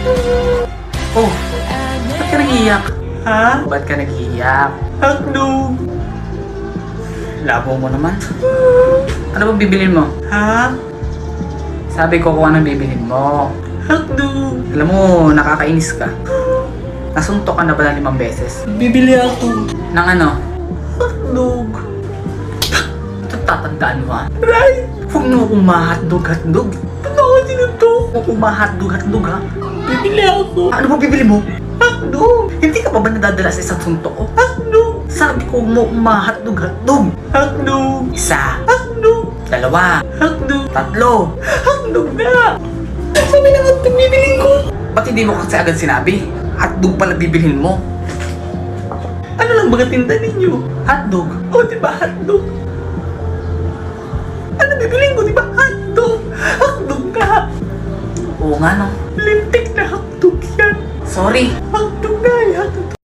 Oh, ba't ka nag-iiyak? Ha? Ba't ka nag-iiyak? Hotdog! Labo mo naman. Ano bang bibilin mo? Ha? Sabi ko kung anong bibilin mo. Hotdog! Alam mo, nakakainis ka. Nasuntok ka na ba ng 5 beses? Bibili ako. Ng ano? Hotdog. Ito tatandaan mo ha? Right! Huwag mo akong ma-hotdog. Ba't ako sinuntok? Huwag akong ma-hotdog ha? Bibili ako. Ano ba bibili mo? Hotdog! Hindi ka pa ba nadadala sa isang suntok ko? Hotdog! Sabi ko mo ma-hotdog. Hotdog! Isa. Hotdog! 2. Hotdog! 3. Hotdog na! Sabi na hotdog bibilin ko. Ba't hindi mo kasi agad sinabi? Hotdog pala bibilhin mo. Ano lang ba tinda ninyo? Hotdog? O diba hotdog? Ano bibilin ko diba hotdog? Hotdog ka! Oo nga no. Lintik na hotdog yan. Sorry. Hotdog na, hotdog.